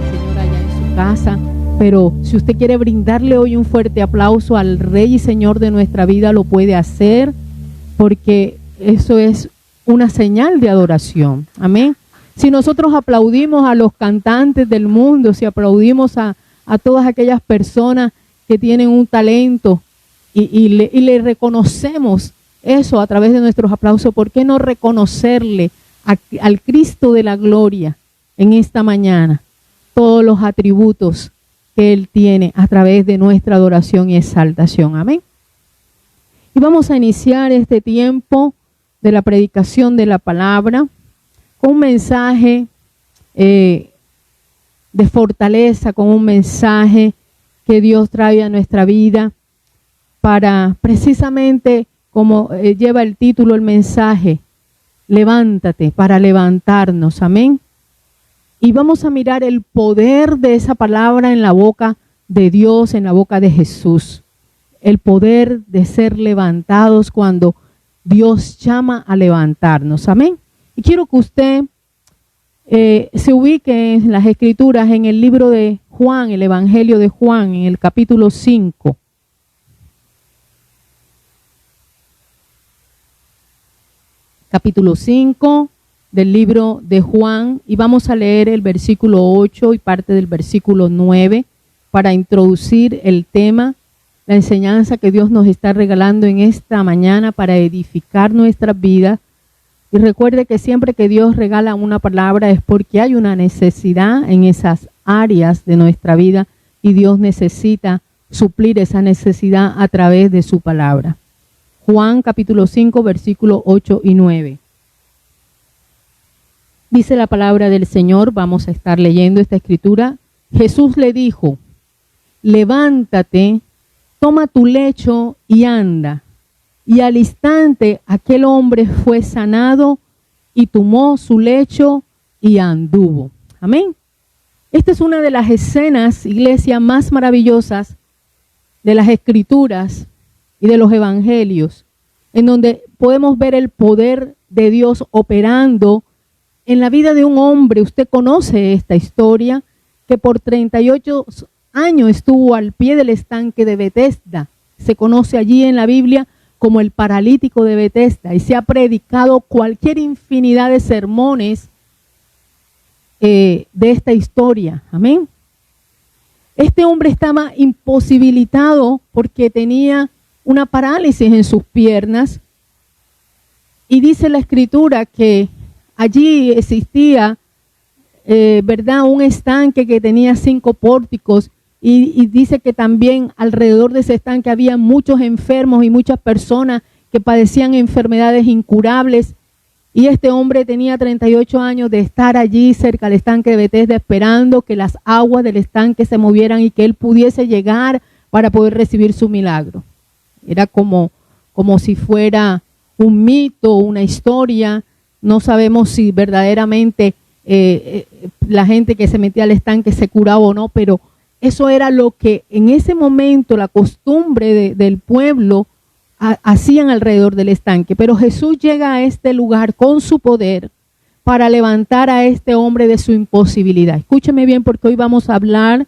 al Señor allá en su casa, pero si usted quiere brindarle hoy un fuerte aplauso al Rey y Señor de nuestra vida, lo puede hacer, porque eso es una señal de adoración. Amén. Si nosotros aplaudimos a los cantantes del mundo, si aplaudimos a todas aquellas personas que tienen un talento y le reconocemos eso a través de nuestros aplausos, ¿por qué no reconocerle al Cristo de la gloria en esta mañana todos los atributos que Él tiene a través de nuestra adoración y exaltación? Amén. Y vamos a iniciar este tiempo de la predicación de la palabra con un mensaje de fortaleza, con un mensaje que Dios trae a nuestra vida para precisamente, como lleva el título, el mensaje, levántate, para levantarnos. Amén. Y vamos a mirar el poder de esa palabra en la boca de Dios, en la boca de Jesús. El poder de ser levantados cuando Dios llama a levantarnos. Amén. Y quiero que usted se ubique en las Escrituras, en el libro de Juan, el Evangelio de Juan, en el capítulo 5. Capítulo 5 del libro de Juan, y vamos a leer el versículo 8 y parte del versículo 9 para introducir el tema, la enseñanza que Dios nos está regalando en esta mañana para edificar nuestras vidas. Y recuerde que siempre que Dios regala una palabra es porque hay una necesidad en esas áreas de nuestra vida y Dios necesita suplir esa necesidad a través de su palabra. Juan capítulo 5, versículos 8 y 9. Dice la palabra del Señor, vamos a estar leyendo esta escritura. Jesús le dijo, levántate, toma tu lecho y anda. Y al instante aquel hombre fue sanado y tomó su lecho y anduvo. Amén. Esta es una de las escenas, iglesia, más maravillosas de las Escrituras y de los Evangelios, en donde podemos ver el poder de Dios operando en la vida de un hombre. Usted conoce esta historia, que por 38 años estuvo al pie del estanque de Betesda. Se conoce allí en la Biblia como el paralítico de Betesda, y se ha predicado cualquier infinidad de sermones de esta historia. Amén. Este hombre estaba imposibilitado porque tenía una parálisis en sus piernas, y dice la Escritura que allí existía, ¿verdad?, un estanque que tenía 5 pórticos, y dice que también alrededor de ese estanque había muchos enfermos y muchas personas que padecían enfermedades incurables. Y este hombre tenía 38 años de estar allí cerca del estanque de Betesda, esperando que las aguas del estanque se movieran y que él pudiese llegar para poder recibir su milagro. Era como si fuera un mito, una historia. No sabemos si verdaderamente la gente que se metía al estanque se curaba o no, pero eso era lo que en ese momento la costumbre del pueblo hacían alrededor del estanque. Pero Jesús llega a este lugar con su poder para levantar a este hombre de su imposibilidad. Escúcheme bien, porque hoy vamos a hablar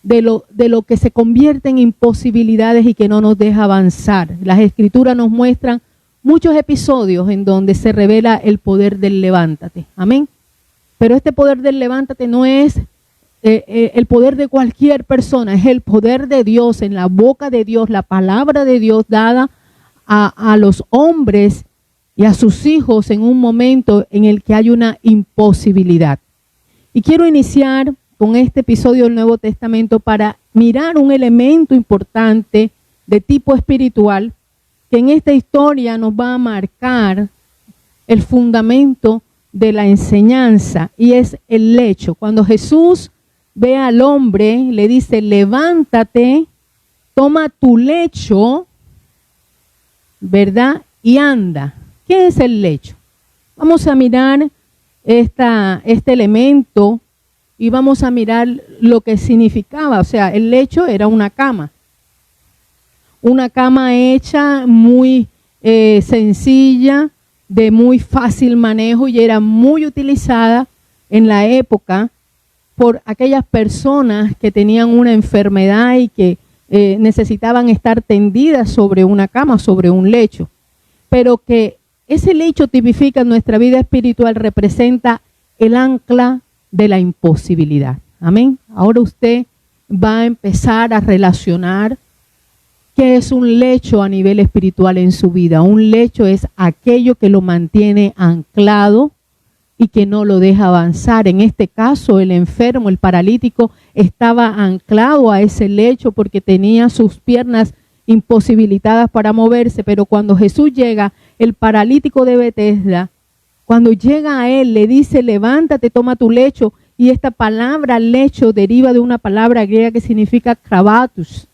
de lo que se convierte en imposibilidades y que no nos deja avanzar. Las Escrituras nos muestran muchos episodios en donde se revela el poder del levántate. Amén. Pero este poder del levántate no es el poder de cualquier persona, es el poder de Dios, en la boca de Dios, la palabra de Dios dada a los hombres y a sus hijos en un momento en el que hay una imposibilidad. Y quiero iniciar con este episodio del Nuevo Testamento para mirar un elemento importante de tipo espiritual que en esta historia nos va a marcar el fundamento de la enseñanza, y es el lecho. Cuando Jesús ve al hombre, le dice, levántate, toma tu lecho, ¿verdad?, y anda. ¿Qué es el lecho? Vamos a mirar este elemento y vamos a mirar lo que significaba. O sea, el lecho era una cama hecha muy sencilla, de muy fácil manejo, y era muy utilizada en la época por aquellas personas que tenían una enfermedad y que necesitaban estar tendidas sobre una cama, sobre un lecho. Pero que ese lecho tipifica en nuestra vida espiritual, representa el ancla de la imposibilidad. Amén. Ahora usted va a empezar a relacionar qué es un lecho a nivel espiritual en su vida. Un lecho es aquello que lo mantiene anclado y que no lo deja avanzar. En este caso, el enfermo, el paralítico, estaba anclado a ese lecho porque tenía sus piernas imposibilitadas para moverse. Pero cuando Jesús llega, el paralítico de Betesda, cuando llega a él, le dice, levántate, toma tu lecho. Y esta palabra lecho deriva de una palabra griega que significa kravatus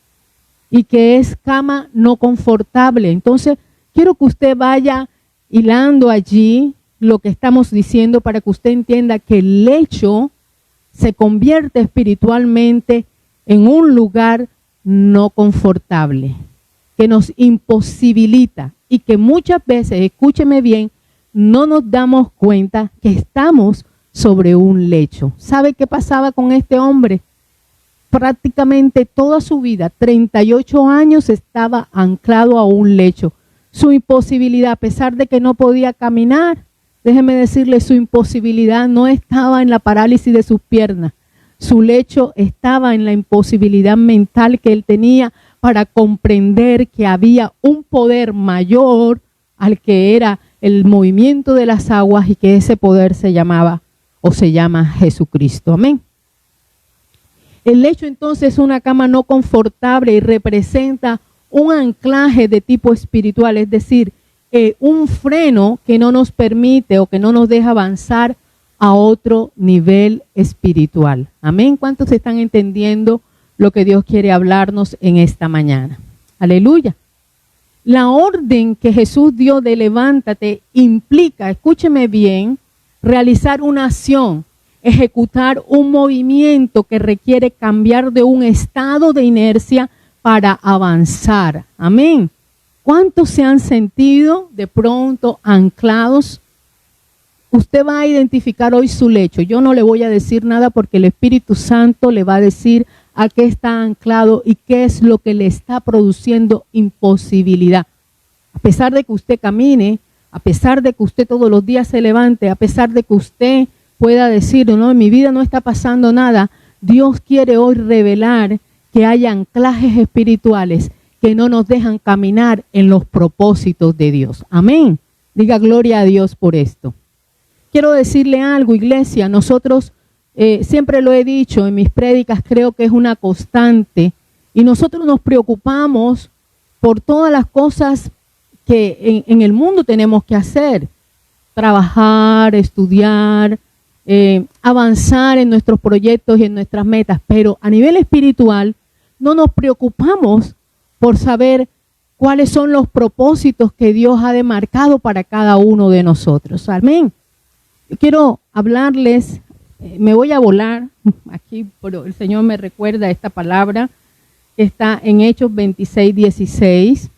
y que es cama no confortable. Entonces, quiero que usted vaya hilando allí lo que estamos diciendo para que usted entienda que el lecho se convierte espiritualmente en un lugar no confortable, que nos imposibilita y que muchas veces, escúcheme bien, no nos damos cuenta que estamos sobre un lecho. ¿Sabe qué pasaba con este hombre? Prácticamente toda su vida, 38 años, estaba anclado a un lecho. Su imposibilidad, a pesar de que no podía caminar, déjeme decirle, su imposibilidad no estaba en la parálisis de sus piernas. Su lecho estaba en la imposibilidad mental que él tenía para comprender que había un poder mayor al que era el movimiento de las aguas y que ese poder se llamaba o se llama Jesucristo. Amén. El lecho entonces es una cama no confortable y representa un anclaje de tipo espiritual, es decir, un freno que no nos permite o que no nos deja avanzar a otro nivel espiritual. Amén. ¿Cuántos están entendiendo lo que Dios quiere hablarnos en esta mañana? Aleluya. La orden que Jesús dio de levántate implica, escúcheme bien, realizar una acción, ejecutar un movimiento que requiere cambiar de un estado de inercia para avanzar. Amén. ¿Cuántos se han sentido de pronto anclados? Usted va a identificar hoy su lecho. Yo no le voy a decir nada porque el Espíritu Santo le va a decir a qué está anclado y qué es lo que le está produciendo imposibilidad. A pesar de que usted camine, a pesar de que usted todos los días se levante, a pesar de que usted pueda decir, no, en mi vida no está pasando nada, Dios quiere hoy revelar que hay anclajes espirituales que no nos dejan caminar en los propósitos de Dios. Amén. Diga gloria a Dios por esto. Quiero decirle algo, iglesia, nosotros siempre lo he dicho en mis prédicas, creo que es una constante, y nosotros nos preocupamos por todas las cosas que en el mundo tenemos que hacer, trabajar, estudiar, avanzar en nuestros proyectos y en nuestras metas, pero a nivel espiritual no nos preocupamos por saber cuáles son los propósitos que Dios ha demarcado para cada uno de nosotros. Amén. Yo quiero hablarles, me voy a volar aquí, pero el Señor me recuerda esta palabra que está en Hechos 26:16.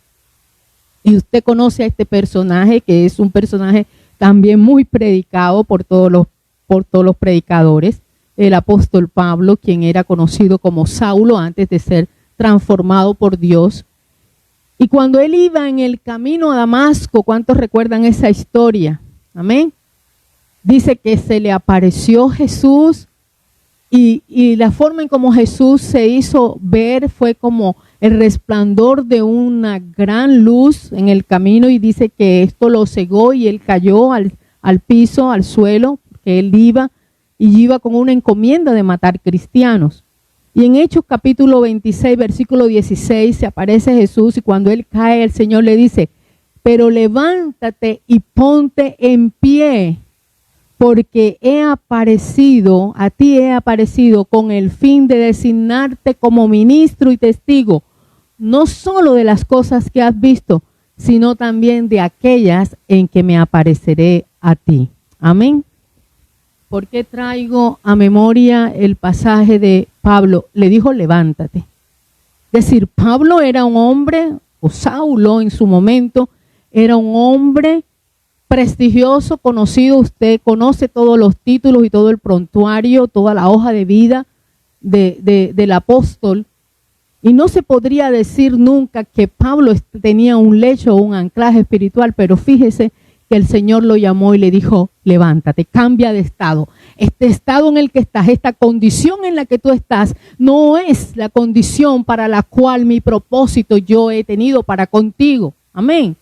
Y usted conoce a este personaje, que es un personaje también muy predicado por todos los predicadores, el apóstol Pablo, quien era conocido como Saulo antes de ser transformado por Dios. Y cuando él iba en el camino a Damasco, ¿cuántos recuerdan esa historia? Amén. Dice que se le apareció Jesús y la forma en como Jesús se hizo ver fue como el resplandor de una gran luz en el camino, y dice que esto lo cegó y él cayó al piso, al suelo, que él iba con una encomienda de matar cristianos. Y en Hechos capítulo 26, versículo 16, se aparece Jesús y cuando él cae, el Señor le dice, pero levántate y ponte en pie, porque a ti he aparecido con el fin de designarte como ministro y testigo, no solo de las cosas que has visto, sino también de aquellas en que me apareceré a ti. Amén. ¿Por qué traigo a memoria el pasaje de Pablo? Le dijo, levántate. Es decir, Pablo era un hombre, o Saulo en su momento, era un hombre prestigioso, conocido. Usted conoce todos los títulos y todo el prontuario, toda la hoja de vida del apóstol. Y no se podría decir nunca que Pablo tenía un lecho o un anclaje espiritual, pero fíjese que el Señor lo llamó y le dijo, levántate, cambia de estado. Este estado en el que estás, esta condición en la que tú estás, no es la condición para la cual mi propósito yo he tenido para contigo. Amén.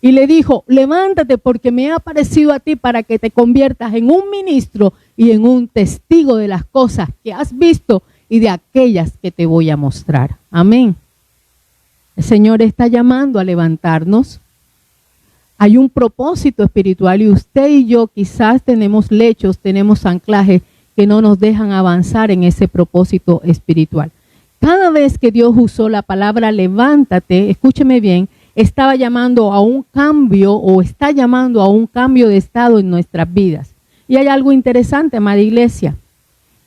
Y le dijo, levántate porque me he aparecido a ti para que te conviertas en un ministro y en un testigo de las cosas que has visto y de aquellas que te voy a mostrar. Amén. El Señor está llamando a levantarnos. Hay un propósito espiritual y usted y yo quizás tenemos lechos, tenemos anclajes que no nos dejan avanzar en ese propósito espiritual. Cada vez que Dios usó la palabra levántate, escúcheme bien, estaba llamando a un cambio o está llamando a un cambio de estado en nuestras vidas. Y hay algo interesante, amada iglesia.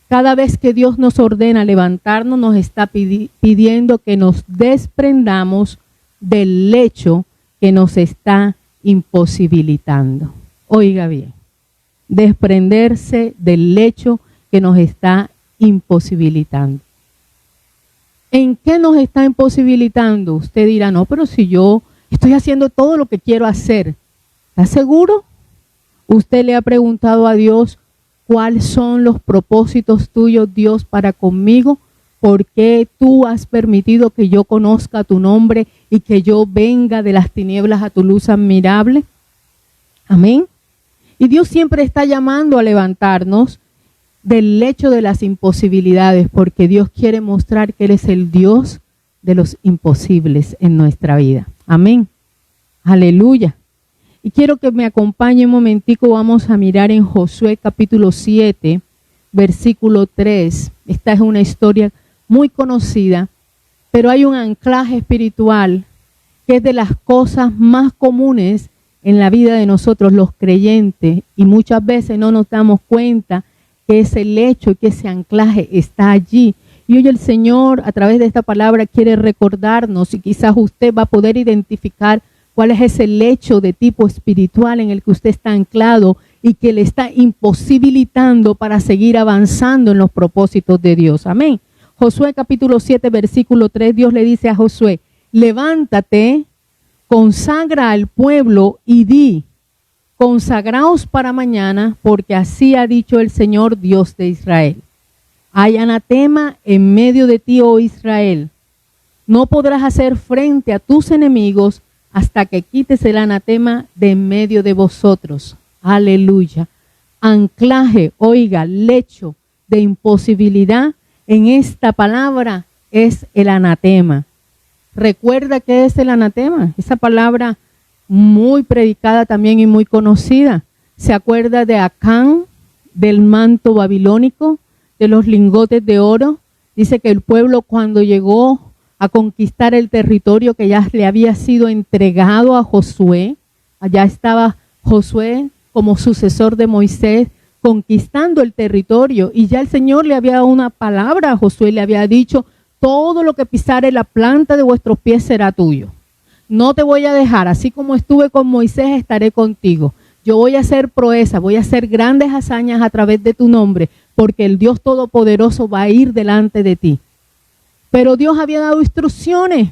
Cada vez que Dios nos ordena levantarnos, nos está pidiendo que nos desprendamos del lecho que nos está imposibilitando. Oiga bien, desprenderse del lecho que nos está imposibilitando. ¿En qué nos está imposibilitando? Usted dirá, no, pero si yo estoy haciendo todo lo que quiero hacer. ¿Está seguro? ¿Usted le ha preguntado a Dios cuáles son los propósitos tuyos, Dios, para conmigo? ¿Por qué tú has permitido que yo conozca tu nombre y que yo venga de las tinieblas a tu luz admirable? Amén. Y Dios siempre está llamando a levantarnos del lecho de las imposibilidades, porque Dios quiere mostrar que Él es el Dios de los imposibles en nuestra vida. Amén. Aleluya. Y quiero que me acompañe un momentico, vamos a mirar en Josué capítulo 7, versículo 3. Esta es una historia muy conocida, pero hay un anclaje espiritual que es de las cosas más comunes en la vida de nosotros los creyentes y muchas veces no nos damos cuenta que ese lecho y que ese anclaje está allí. Y hoy el Señor a través de esta palabra quiere recordarnos y quizás usted va a poder identificar cuál es ese lecho de tipo espiritual en el que usted está anclado y que le está imposibilitando para seguir avanzando en los propósitos de Dios. Amén. Josué capítulo 7, versículo 3, Dios le dice a Josué, levántate, consagra al pueblo y di, consagraos para mañana, porque así ha dicho el Señor Dios de Israel. Hay anatema en medio de ti, oh Israel. No podrás hacer frente a tus enemigos hasta que quites el anatema de en medio de vosotros. Aleluya. Anclaje, oiga, lecho de imposibilidad en esta palabra es el anatema. ¿Recuerda qué es el anatema? Esa palabra muy predicada también y muy conocida. ¿Se acuerda de Acán, del manto babilónico, de los lingotes de oro? Dice que el pueblo cuando llegó a conquistar el territorio que ya le había sido entregado a Josué, allá estaba Josué como sucesor de Moisés, conquistando el territorio, y ya el Señor le había dado una palabra a Josué, le había dicho, todo lo que pisare la planta de vuestros pies será tuyo. No te voy a dejar, así como estuve con Moisés, estaré contigo. Yo voy a hacer proezas, voy a hacer grandes hazañas a través de tu nombre, porque el Dios Todopoderoso va a ir delante de ti. Pero Dios había dado instrucciones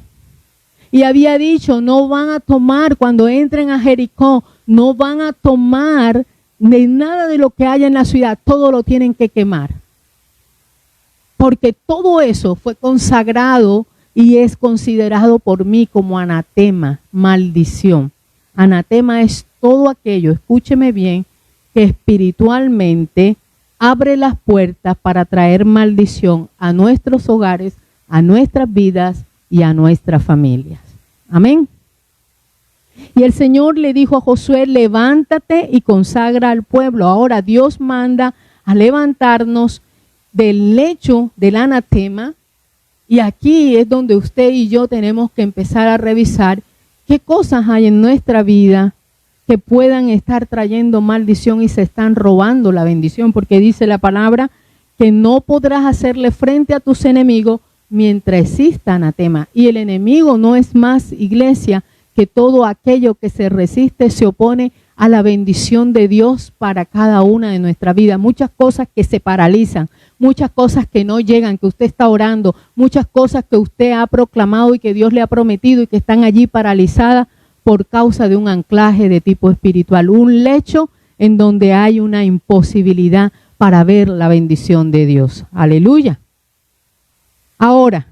y había dicho, no van a tomar, cuando entren a Jericó, no van a tomar de nada de lo que haya en la ciudad, todo lo tienen que quemar. Porque todo eso fue consagrado y es considerado por mí como anatema, maldición. Anatema es todo aquello, escúcheme bien, que espiritualmente abre las puertas para traer maldición a nuestros hogares, a nuestras vidas y a nuestras familias. Amén. Y el Señor le dijo a Josué, levántate y consagra al pueblo. Ahora Dios manda a levantarnos del lecho del anatema, y aquí es donde usted y yo tenemos que empezar a revisar qué cosas hay en nuestra vida que puedan estar trayendo maldición y se están robando la bendición, porque dice la palabra que no podrás hacerle frente a tus enemigos mientras exista anatema. Y el enemigo no es más, iglesia, que todo aquello que se resiste, se opone a la bendición de Dios para cada una de nuestras vidas. Muchas cosas que se paralizan, muchas cosas que no llegan, que usted está orando, muchas cosas que usted ha proclamado y que Dios le ha prometido y que están allí paralizadas por causa de un anclaje de tipo espiritual, un lecho en donde hay una imposibilidad para ver la bendición de Dios. Aleluya. Ahora,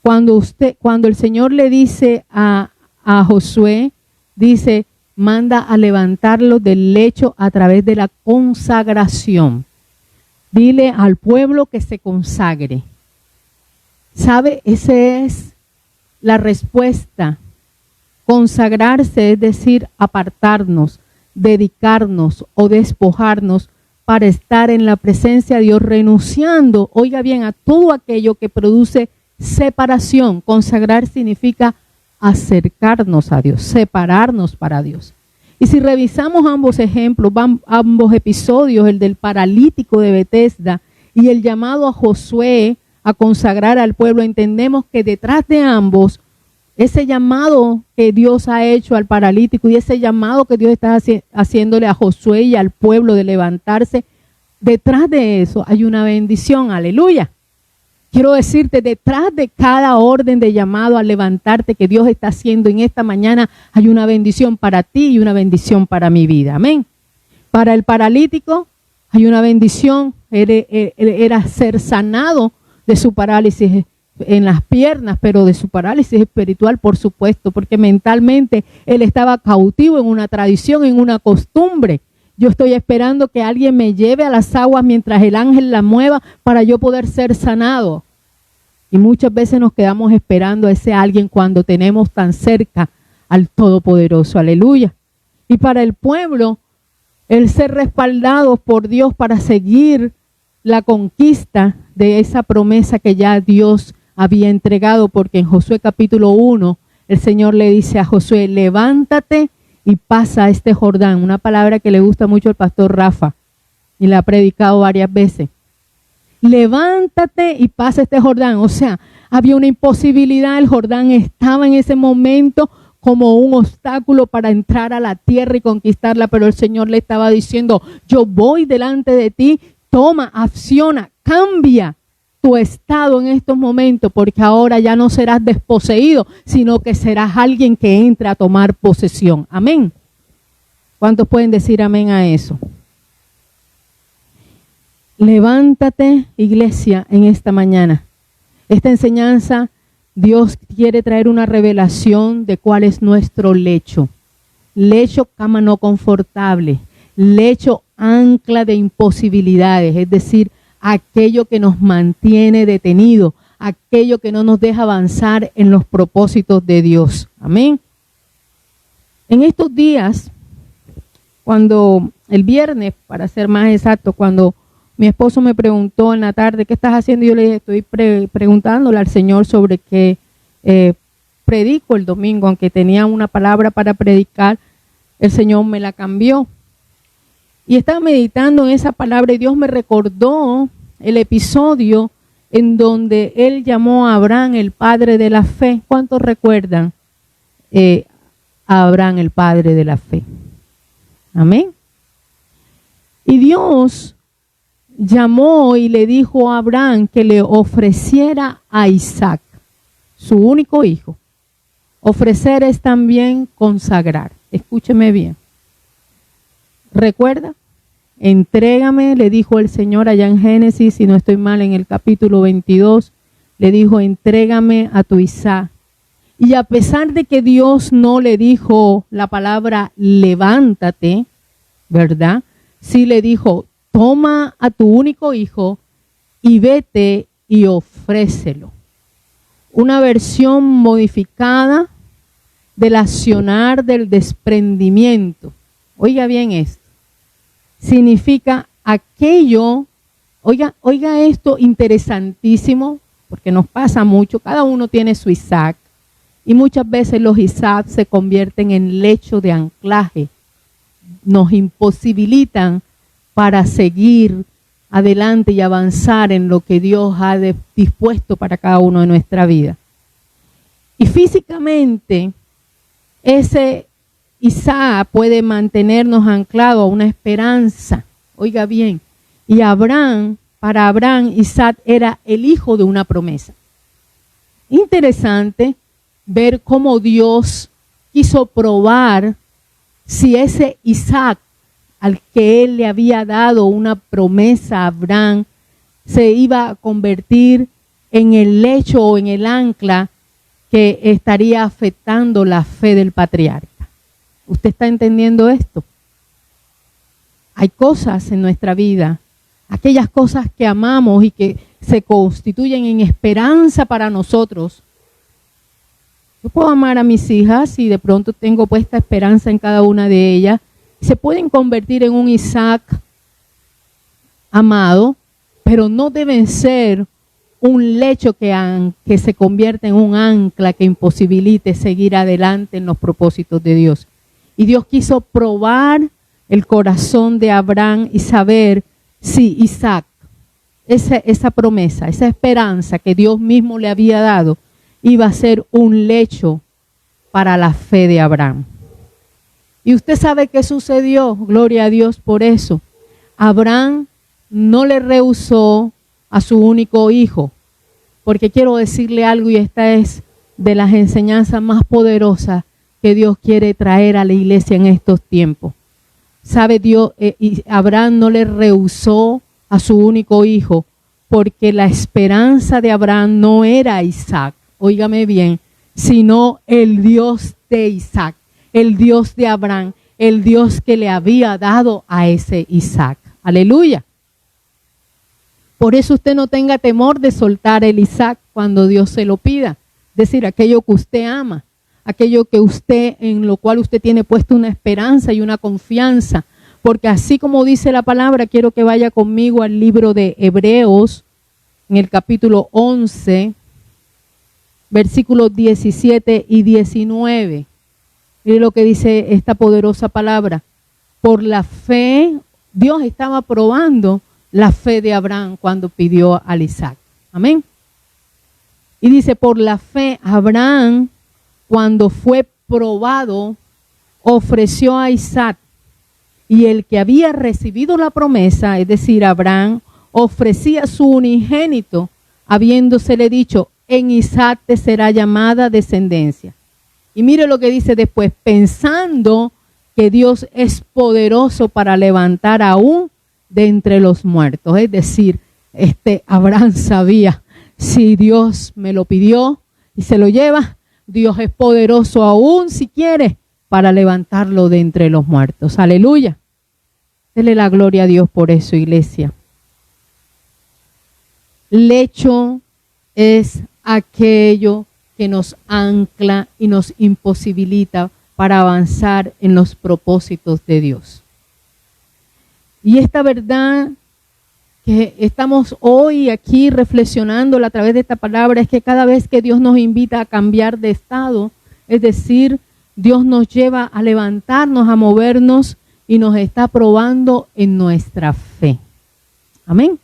cuando el Señor le dice a Josué, dice, manda a levantarlo del lecho a través de la consagración. Dile al pueblo que se consagre. ¿Sabe? Esa es la respuesta. Consagrarse es decir, apartarnos, dedicarnos o despojarnos para estar en la presencia de Dios, renunciando, oiga bien, a todo aquello que produce separación. Consagrar significa acercarnos a Dios, separarnos para Dios. Y si revisamos ambos ejemplos, ambos episodios, el del paralítico de Betesda y el llamado a Josué a consagrar al pueblo, entendemos que detrás de ambos, ese llamado que Dios ha hecho al paralítico y ese llamado que Dios está haciéndole a Josué y al pueblo de levantarse, detrás de eso hay una bendición. Aleluya. Quiero decirte, detrás de cada orden de llamado a levantarte que Dios está haciendo en esta mañana, hay una bendición para ti y una bendición para mi vida. Amén. Para el paralítico hay una bendición, era ser sanado de su parálisis en las piernas, pero de su parálisis espiritual, por supuesto, porque mentalmente él estaba cautivo en una tradición, en una costumbre. Yo estoy esperando que alguien me lleve a las aguas mientras el ángel la mueva para yo poder ser sanado. Y muchas veces nos quedamos esperando a ese alguien cuando tenemos tan cerca al Todopoderoso. Aleluya. Y para el pueblo, el ser respaldados por Dios para seguir la conquista de esa promesa que ya Dios había entregado, porque en Josué capítulo 1, el Señor le dice a Josué, levántate y pasa este Jordán, una palabra que le gusta mucho al pastor Rafa y la ha predicado varias veces. Levántate y pasa este Jordán. O sea, había una imposibilidad, el Jordán estaba en ese momento como un obstáculo para entrar a la tierra y conquistarla, pero el Señor le estaba diciendo, yo voy delante de ti, toma, acciona, cambia tu estado en estos momentos, porque ahora ya no serás desposeído, sino que serás alguien que entra a tomar posesión. Amén. ¿Cuántos pueden decir amén a eso? Levántate, iglesia, en esta mañana. Esta enseñanza, Dios quiere traer una revelación de cuál es nuestro lecho. Lecho, cama no confortable. Lecho, ancla de imposibilidades, es decir, aquello que nos mantiene detenidos, aquello que no nos deja avanzar en los propósitos de Dios. Amén. En estos días, cuando el viernes, para ser más exacto, cuando mi esposo me preguntó en la tarde, ¿qué estás haciendo? Yo le dije, estoy preguntándole al Señor sobre qué predico el domingo, aunque tenía una palabra para predicar, el Señor me la cambió. Y estaba meditando en esa palabra y Dios me recordó el episodio en donde Él llamó a Abraham el padre de la fe. ¿Cuántos recuerdan a Abraham el padre de la fe? Amén. Y Dios llamó y le dijo a Abraham que le ofreciera a Isaac, su único hijo. Ofrecer es también consagrar. Escúcheme bien. ¿Recuerda? Entrégame, le dijo el Señor allá en Génesis, si no estoy mal, en el capítulo 22, le dijo, entrégame a tu Isaac. Y a pesar de que Dios no le dijo la palabra levántate, ¿verdad? Sí le dijo, toma a tu único hijo y vete y ofrécelo. Una versión modificada del accionar del desprendimiento. Oiga bien esto. Significa aquello, oiga esto interesantísimo, porque nos pasa mucho, cada uno tiene su Isaac, y muchas veces los Isaac se convierten en lecho de anclaje, nos imposibilitan para seguir adelante y avanzar en lo que Dios ha dispuesto para cada uno de nuestra vida. Y físicamente, ese Isaac puede mantenernos anclados a una esperanza. Oiga bien, y para Abraham, Isaac era el hijo de una promesa. Interesante ver cómo Dios quiso probar si ese Isaac, al que él le había dado una promesa a Abraham, se iba a convertir en el lecho o en el ancla que estaría afectando la fe del patriarca. ¿Usted está entendiendo esto? Hay cosas en nuestra vida, aquellas cosas que amamos y que se constituyen en esperanza para nosotros. Yo puedo amar a mis hijas y de pronto tengo puesta esperanza en cada una de ellas. Se pueden convertir en un Isaac amado, pero no deben ser un lecho que se convierta en un ancla que imposibilite seguir adelante en los propósitos de Dios. Y Dios quiso probar el corazón de Abraham y saber si Isaac, esa promesa, esa esperanza que Dios mismo le había dado, iba a ser un lecho para la fe de Abraham. Y usted sabe qué sucedió, gloria a Dios por eso. Abraham no le rehusó a su único hijo, porque quiero decirle algo, y esta es de las enseñanzas más poderosas que Dios quiere traer a la iglesia en estos tiempos. Sabe Dios, y Abraham no le rehusó a su único hijo, porque la esperanza de Abraham no era Isaac, óigame bien, sino el Dios de Isaac, el Dios de Abraham, el Dios que le había dado a ese Isaac. Aleluya. Por eso usted no tenga temor de soltar el Isaac cuando Dios se lo pida. Es decir, aquello que usted ama, aquello que usted, en lo cual usted tiene puesto una esperanza y una confianza. Porque así como dice la palabra, quiero que vaya conmigo al libro de Hebreos, en el capítulo 11, versículos 17 y 19. Mire lo que dice esta poderosa palabra. Por la fe, Dios estaba probando la fe de Abraham cuando pidió al Isaac. Amén. Y dice, por la fe, Abraham, cuando fue probado, ofreció a Isaac. Y el que había recibido la promesa, es decir, Abraham, ofrecía su unigénito, habiéndosele dicho, en Isaac te será llamada descendencia. Y mire lo que dice después, pensando que Dios es poderoso para levantar aún de entre los muertos. Es decir, Abraham sabía, si Dios me lo pidió y se lo lleva, Dios es poderoso aún si quiere para levantarlo de entre los muertos. Aleluya. Dele la gloria a Dios por eso, iglesia. Lecho es aquello que nos ancla y nos imposibilita para avanzar en los propósitos de Dios. Y esta verdad que estamos hoy aquí reflexionando a través de esta palabra es que cada vez que Dios nos invita a cambiar de estado, es decir, Dios nos lleva a levantarnos, a movernos y nos está probando en nuestra fe. Amén.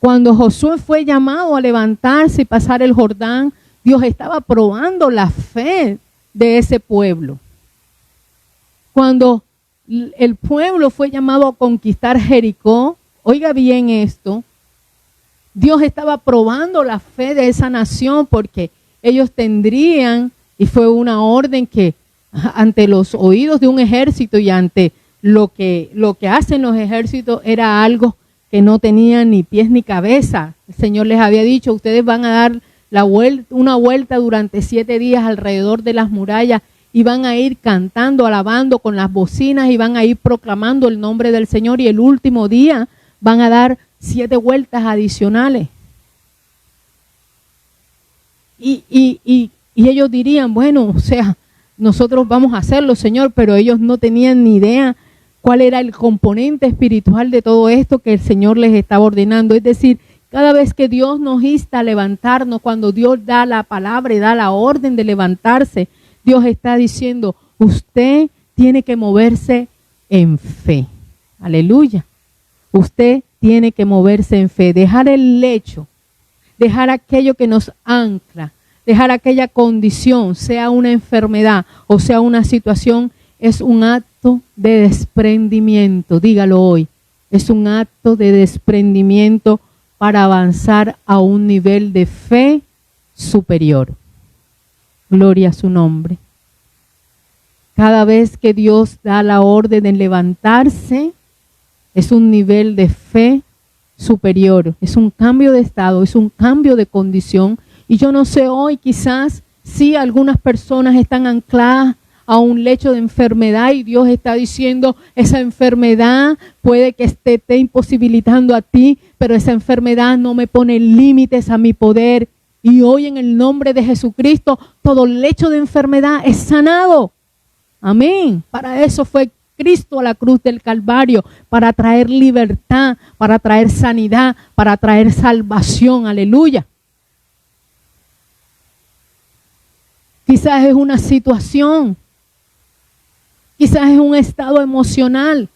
Cuando Josué fue llamado a levantarse y pasar el Jordán, Dios estaba probando la fe de ese pueblo. Cuando el pueblo fue llamado a conquistar Jericó, oiga bien esto, Dios estaba probando la fe de esa nación porque ellos tendrían, y fue una orden que ante los oídos de un ejército y ante lo que hacen los ejércitos era algo que no tenía ni pies ni cabeza. El Señor les había dicho, ustedes van a dar una vuelta durante 7 días alrededor de las murallas y van a ir cantando, alabando con las bocinas y van a ir proclamando el nombre del Señor y el último día van a dar 7 vueltas adicionales. Y ellos dirían, bueno, o sea, nosotros vamos a hacerlo, Señor, pero ellos no tenían ni idea cuál era el componente espiritual de todo esto que el Señor les estaba ordenando. Es decir, cada vez que Dios nos insta a levantarnos, cuando Dios da la palabra y da la orden de levantarse, Dios está diciendo, usted tiene que moverse en fe. Aleluya. Usted tiene que moverse en fe, dejar el lecho, dejar aquello que nos ancla, dejar aquella condición, sea una enfermedad o sea una situación, es un acto de desprendimiento. Dígalo hoy. Es un acto de desprendimiento para avanzar a un nivel de fe superior. Gloria a su nombre. Cada vez que Dios da la orden de levantarse, es un nivel de fe superior, es un cambio de estado, es un cambio de condición. Y yo no sé hoy, quizás sí algunas personas están ancladas a un lecho de enfermedad y Dios está diciendo, esa enfermedad puede que esté imposibilitando a ti, pero esa enfermedad no me pone límites a mi poder. Y hoy en el nombre de Jesucristo, todo lecho de enfermedad es sanado. Amén. Para eso fue Cristo a la cruz del Calvario, para traer libertad, para traer sanidad, para traer salvación. Aleluya. Quizás es una situación, quizás es un estado emocional.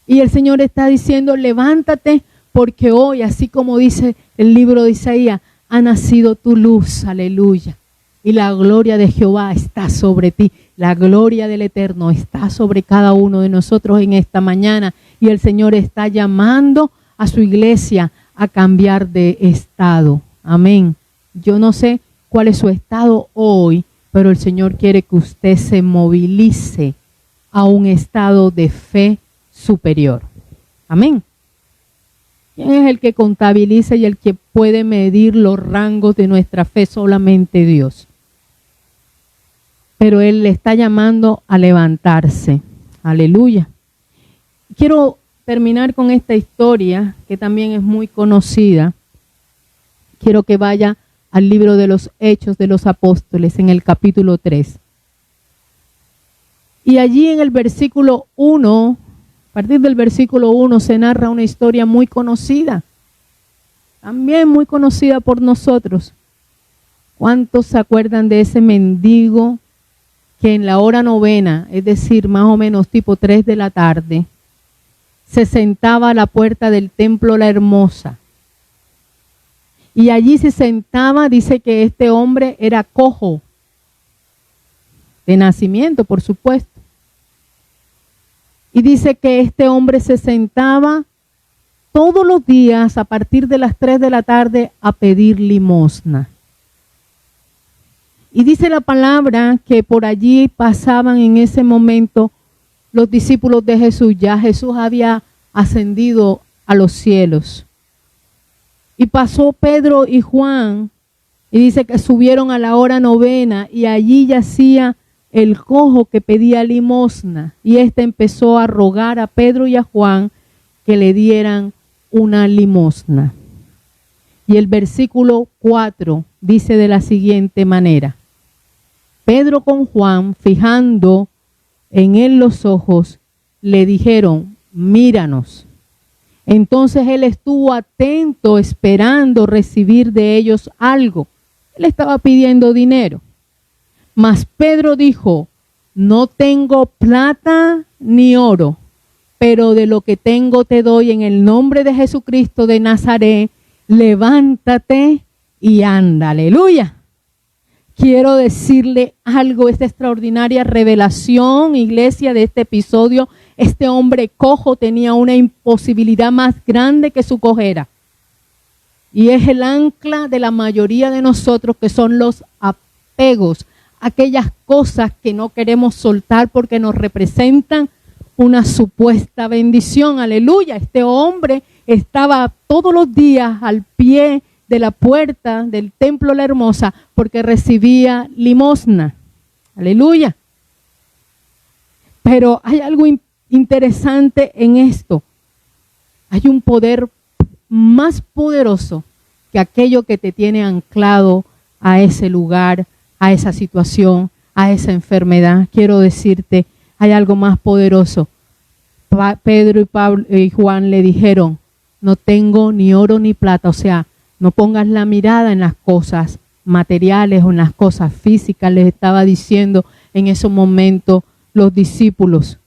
Y el Señor está diciendo, levántate, porque hoy, así como dice el libro de Isaías, ha nacido tu luz. Aleluya. Y la gloria de Jehová está sobre ti. La gloria del Eterno está sobre cada uno de nosotros en esta mañana. Y el Señor está llamando a su iglesia a cambiar de estado. Amén. Yo no sé cuál es su estado hoy, pero el Señor quiere que usted se movilice a un estado de fe superior. Amén. ¿Quién es el que contabiliza y el que puede medir los rangos de nuestra fe? Solamente Dios. Pero Él le está llamando a levantarse. Aleluya. Quiero terminar con esta historia que también es muy conocida. Quiero que vaya al libro de los Hechos de los Apóstoles en el capítulo 3. Y allí en el versículo 1, a partir del versículo 1 se narra una historia muy conocida. También muy conocida por nosotros. ¿Cuántos se acuerdan de ese mendigo que en la hora novena, es decir, más o menos tipo 3 de la tarde, se sentaba a la puerta del templo La Hermosa? Y allí se sentaba, dice que este hombre era cojo, de nacimiento, por supuesto. Y dice que este hombre se sentaba todos los días a partir de las 3 de la tarde a pedir limosna. Y dice la palabra que por allí pasaban en ese momento los discípulos de Jesús. Ya Jesús había ascendido a los cielos. Y pasó Pedro y Juan, y dice que subieron a la hora novena, y allí yacía el cojo que pedía limosna. Y éste empezó a rogar a Pedro y a Juan que le dieran una limosna. Y el versículo 4 dice de la siguiente manera: Pedro con Juan, fijando en él los ojos, le dijeron, míranos. Entonces él estuvo atento, esperando recibir de ellos algo. Él estaba pidiendo dinero. Mas Pedro dijo, no tengo plata ni oro, pero de lo que tengo te doy en el nombre de Jesucristo de Nazaret, levántate y anda. Aleluya. Quiero decirle algo, esta extraordinaria revelación, iglesia, de este episodio. Este hombre cojo tenía una imposibilidad más grande que su cojera. Y es el ancla de la mayoría de nosotros, que son los apegos, aquellas cosas que no queremos soltar porque nos representan una supuesta bendición. Aleluya. Este hombre estaba todos los días al pie de la puerta del templo La Hermosa porque recibía limosna. Aleluya. Pero hay algo interesante en esto. Hay un poder más poderoso que aquello que te tiene anclado a ese lugar, a esa situación, a esa enfermedad. Quiero decirte, hay algo más poderoso. Pedro y Pablo y Juan le dijeron, no tengo ni oro ni plata. O sea, no pongas la mirada en las cosas materiales o en las cosas físicas, les estaba diciendo en ese momento los discípulos.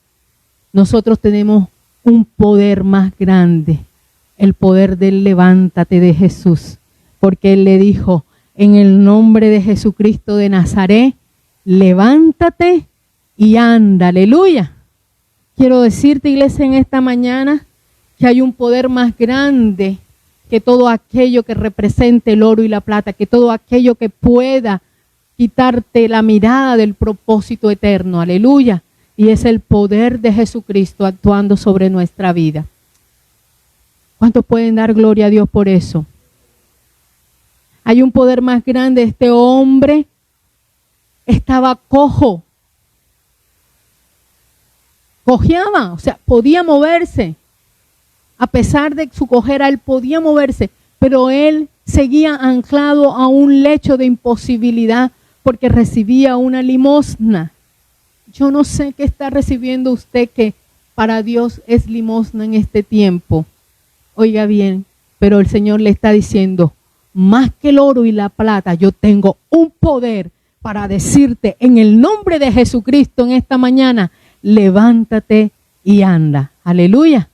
Nosotros tenemos un poder más grande, el poder del levántate de Jesús, porque Él le dijo, en el nombre de Jesucristo de Nazaret, levántate y anda. Aleluya. Quiero decirte, iglesia, en esta mañana que hay un poder más grande que todo aquello que represente el oro y la plata, que todo aquello que pueda quitarte la mirada del propósito eterno. Aleluya. Y es el poder de Jesucristo actuando sobre nuestra vida. ¿Cuántos pueden dar gloria a Dios por eso? Hay un poder más grande. Este hombre estaba cojo. Cojeaba, o sea, podía moverse. A pesar de su cojera, él podía moverse, pero él seguía anclado a un lecho de imposibilidad porque recibía una limosna. Yo no sé qué está recibiendo usted que para Dios es limosna en este tiempo. Oiga bien, pero el Señor le está diciendo, más que el oro y la plata, yo tengo un poder para decirte en el nombre de Jesucristo en esta mañana, levántate y anda. Aleluya.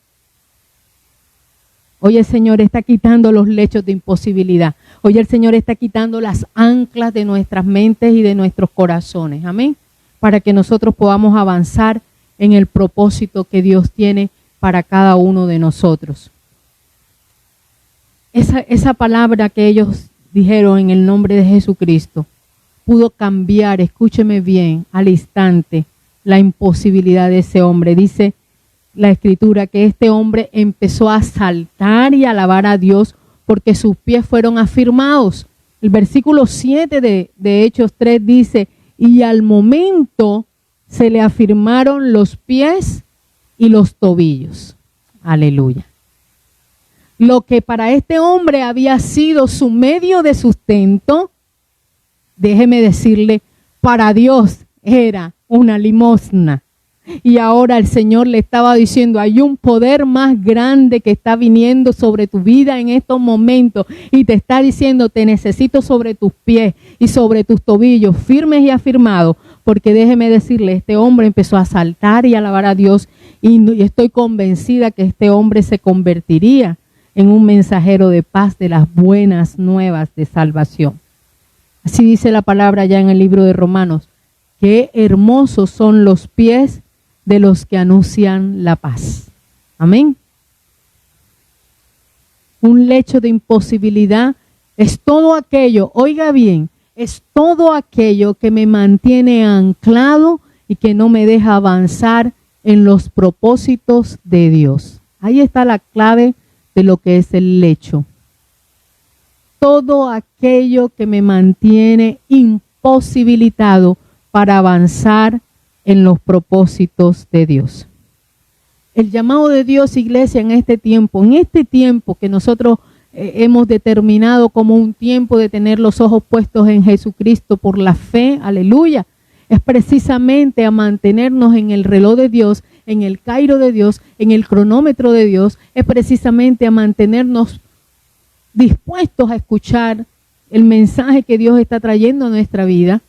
Hoy el Señor está quitando los lechos de imposibilidad. Hoy el Señor está quitando las anclas de nuestras mentes y de nuestros corazones. Amén. Para que nosotros podamos avanzar en el propósito que Dios tiene para cada uno de nosotros. Esa palabra que ellos dijeron en el nombre de Jesucristo pudo cambiar, escúcheme bien, al instante la imposibilidad de ese hombre. Dice la Escritura que este hombre empezó a saltar y a alabar a Dios porque sus pies fueron afirmados. El versículo 7 de Hechos 3 dice, y al momento se le afirmaron los pies y los tobillos. Aleluya. Lo que para este hombre había sido su medio de sustento, déjeme decirle, para Dios era una limosna. Y ahora el Señor le estaba diciendo, hay un poder más grande que está viniendo sobre tu vida en estos momentos y te está diciendo, te necesito sobre tus pies y sobre tus tobillos, firmes y afirmados, porque déjeme decirle, este hombre empezó a saltar y a alabar a Dios y estoy convencida que este hombre se convertiría en un mensajero de paz, de las buenas nuevas de salvación. Así dice la palabra ya en el libro de Romanos, qué hermosos son los pies de los que anuncian la paz. Amén. Un lecho de imposibilidad es todo aquello, oiga bien, es todo aquello que me mantiene anclado y que no me deja avanzar en los propósitos de Dios. Ahí está la clave de lo que es el lecho. Todo aquello que me mantiene imposibilitado para avanzar en los propósitos de Dios. El llamado de Dios, iglesia, en este tiempo que nosotros hemos determinado como un tiempo de tener los ojos puestos en Jesucristo por la fe, aleluya, es precisamente a mantenernos en el reloj de Dios, en el cairo de Dios, en el cronómetro de Dios, es precisamente a mantenernos dispuestos a escuchar el mensaje que Dios está trayendo a nuestra vida.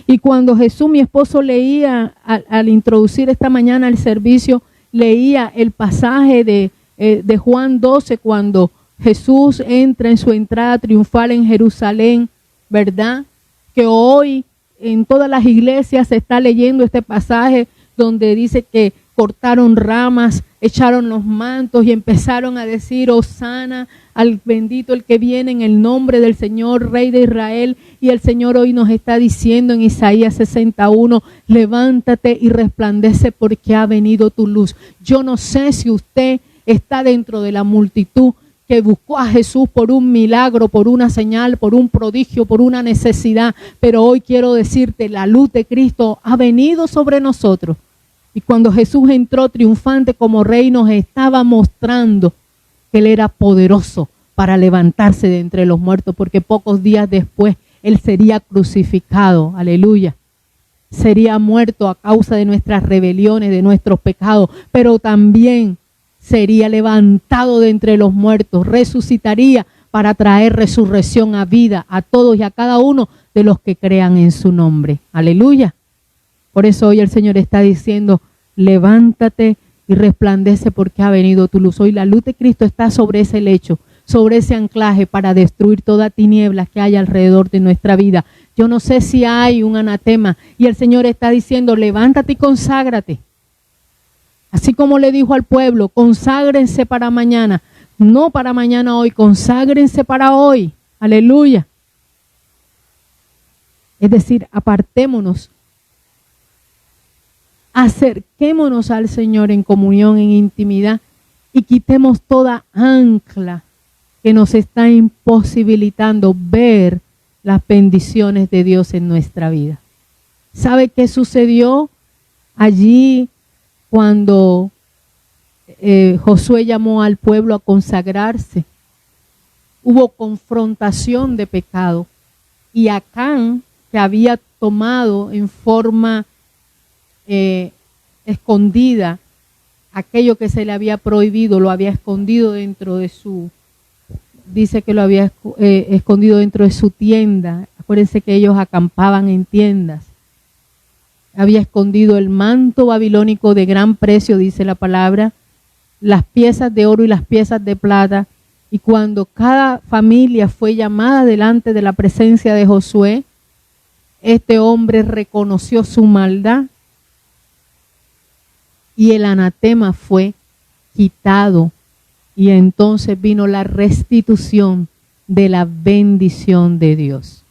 Y cuando Jesús, mi esposo, leía, al introducir esta mañana el servicio, leía el pasaje de Juan 12, cuando Jesús entra en su entrada triunfal en Jerusalén, ¿verdad? Que hoy en todas las iglesias se está leyendo este pasaje donde dice que cortaron ramas, echaron los mantos y empezaron a decir, Hosana al bendito el que viene en el nombre del Señor, Rey de Israel. Y el Señor hoy nos está diciendo en Isaías 61, levántate y resplandece porque ha venido tu luz. Yo no sé si usted está dentro de la multitud que buscó a Jesús por un milagro, por una señal, por un prodigio, por una necesidad, pero hoy quiero decirte, la luz de Cristo ha venido sobre nosotros. Y cuando Jesús entró triunfante como rey, nos estaba mostrando que Él era poderoso para levantarse de entre los muertos, porque pocos días después Él sería crucificado, aleluya. Sería muerto a causa de nuestras rebeliones, de nuestros pecados, pero también sería levantado de entre los muertos, resucitaría para traer resurrección a vida a todos y a cada uno de los que crean en su nombre, aleluya. Por eso hoy el Señor está diciendo, levántate y resplandece porque ha venido tu luz. Hoy la luz de Cristo está sobre ese lecho, sobre ese anclaje para destruir toda tiniebla que hay alrededor de nuestra vida. Yo no sé si hay un anatema y el Señor está diciendo, levántate y conságrate. Así como le dijo al pueblo, conságrense para mañana. No para mañana hoy, conságrense para hoy. Aleluya. Es decir, apartémonos. Acerquémonos al Señor en comunión, en intimidad y quitemos toda ancla que nos está imposibilitando ver las bendiciones de Dios en nuestra vida. ¿Sabe qué sucedió allí cuando Josué llamó al pueblo a consagrarse? Hubo confrontación de pecado y Acán, que había tomado en forma escondida aquello que se le había prohibido, lo había escondido dentro de su, dice que lo había escondido dentro de su tienda. Acuérdense que ellos acampaban en tiendas. Había escondido el manto babilónico de gran precio, dice la palabra, las piezas de oro y las piezas de plata. Y cuando cada familia fue llamada delante de la presencia de Josué, este hombre reconoció su maldad y el anatema fue quitado. Y entonces vino la restitución de la bendición de Dios.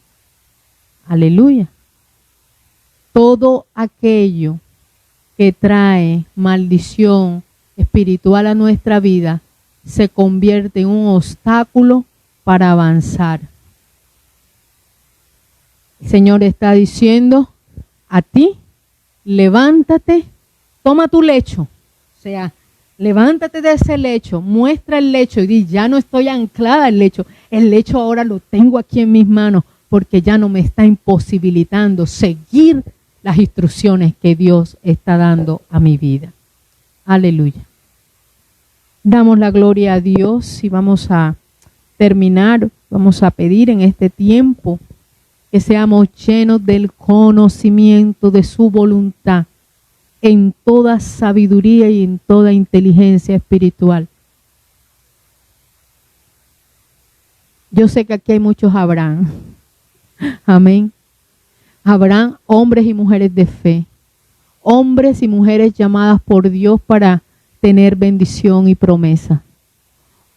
Aleluya. Todo aquello que trae maldición espiritual a nuestra vida se convierte en un obstáculo para avanzar. El Señor está diciendo a ti, levántate, toma tu lecho. O sea, levántate de ese lecho, muestra el lecho y di, ya no estoy anclada al lecho. El lecho ahora lo tengo aquí en mis manos porque ya no me está imposibilitando seguir las instrucciones que Dios está dando a mi vida. Aleluya. Damos la gloria a Dios y vamos a terminar, vamos a pedir en este tiempo que seamos llenos del conocimiento de su voluntad en toda sabiduría y en toda inteligencia espiritual. Yo sé que aquí hay muchos Abraham. Amén. Habrán hombres y mujeres de fe, hombres y mujeres llamadas por Dios para tener bendición y promesa.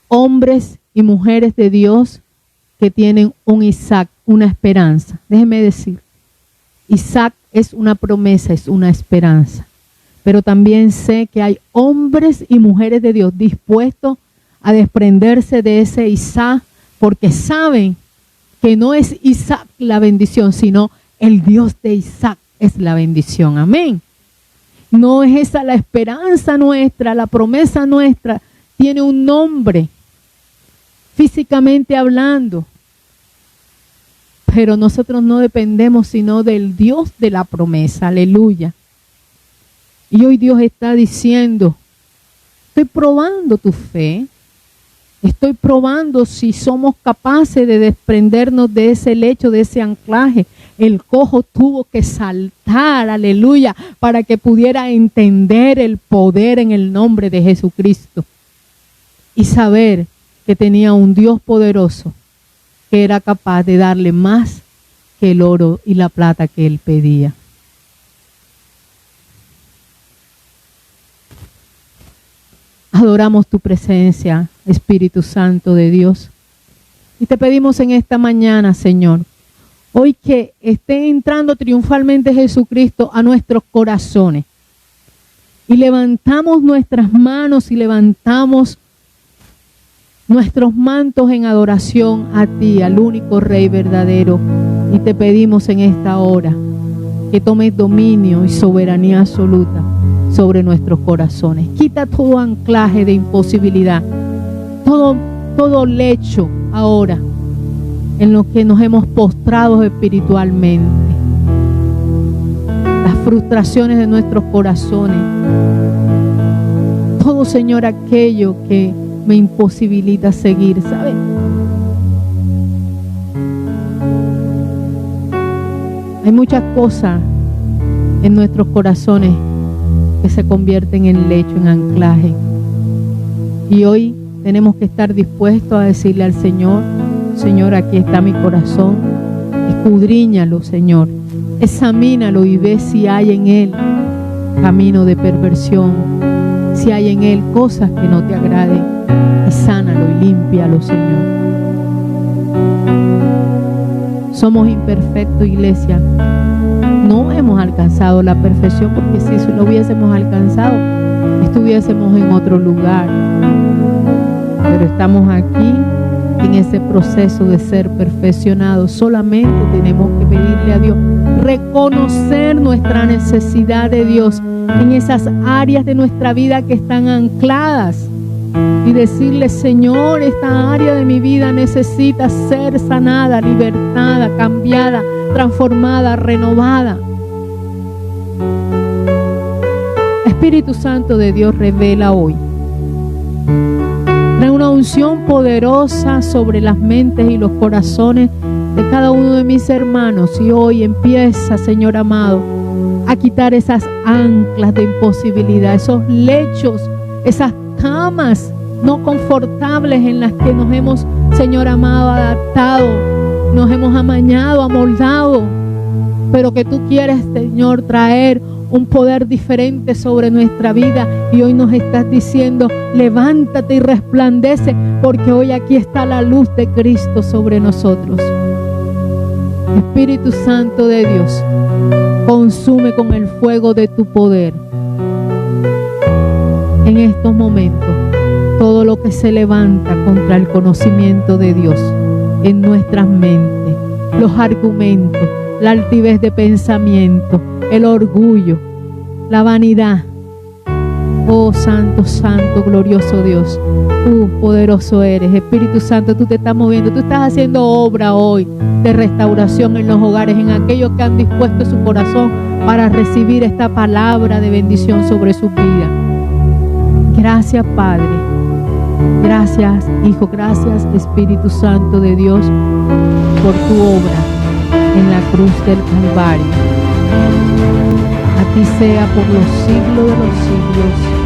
Hombres y mujeres de Dios que tienen un Isaac, una esperanza. Déjeme decir, Isaac es una promesa, es una esperanza. Pero también sé que hay hombres y mujeres de Dios dispuestos a desprenderse de ese Isaac porque saben que no es Isaac la bendición, sino el Dios de Isaac es la bendición. Amén. No es esa la esperanza nuestra, la promesa nuestra. Tiene un nombre, físicamente hablando. Pero nosotros no dependemos sino del Dios de la promesa. Aleluya. Y hoy Dios está diciendo, estoy probando tu fe. Estoy probando si somos capaces de desprendernos de ese lecho, de ese anclaje. El cojo tuvo que saltar, aleluya, para que pudiera entender el poder en el nombre de Jesucristo. Y saber que tenía un Dios poderoso que era capaz de darle más que el oro y la plata que él pedía. Adoramos tu presencia, Espíritu Santo de Dios. Y te pedimos en esta mañana, Señor, hoy que esté entrando triunfalmente Jesucristo a nuestros corazones. Y levantamos nuestras manos y levantamos nuestros mantos en adoración a ti, al único Rey verdadero. Y te pedimos en esta hora que tomes dominio y soberanía absoluta sobre nuestros corazones. Quita todo anclaje de imposibilidad, todo lecho ahora en lo que nos hemos postrado espiritualmente, las frustraciones de nuestros corazones, todo, Señor, aquello que me imposibilita seguir, ¿sabes? Hay muchas cosas en nuestros corazones que se convierten en lecho, en anclaje. Y hoy tenemos que estar dispuestos a decirle al Señor: Señor, aquí está mi corazón, escudriñalo, Señor, examínalo y ve si hay en él camino de perversión, si hay en él cosas que no te agraden, y sánalo y límpialo, Señor. Somos imperfectos, iglesia. No hemos alcanzado la perfección, porque si lo hubiésemos alcanzado, estuviésemos en otro lugar. Pero estamos aquí en ese proceso de ser perfeccionados. Solamente tenemos que pedirle a Dios, reconocer nuestra necesidad de Dios en esas áreas de nuestra vida que están ancladas, y decirle: Señor, esta área de mi vida necesita ser sanada, libertada, cambiada, transformada, renovada. Espíritu Santo de Dios, revela hoy. Trae una unción poderosa sobre las mentes y los corazones de cada uno de mis hermanos. Y hoy empieza, Señor amado, a quitar esas anclas de imposibilidad, esos lechos, esas camas no confortables en las que nos hemos, Señor amado, adaptado, nos hemos amañado, amoldado, pero que tú quieres, Señor, traer un poder diferente sobre nuestra vida. Y hoy nos estás diciendo: levántate y resplandece, porque hoy aquí está la luz de Cristo sobre nosotros. Espíritu Santo de Dios, consume con el fuego de tu poder en estos momentos todo lo que se levanta contra el conocimiento de Dios en nuestras mentes, los argumentos, la altivez de pensamiento, el orgullo, la vanidad. Oh santo, santo, glorioso Dios, poderoso eres. Espíritu Santo, tú te estás moviendo, tú estás haciendo obra hoy de restauración en los hogares, en aquellos que han dispuesto su corazón para recibir esta palabra de bendición sobre sus vidas. Gracias, Padre. Gracias, Hijo. Gracias, Espíritu Santo de Dios, por tu obra en la cruz del Calvario. A ti sea por los siglos de los siglos.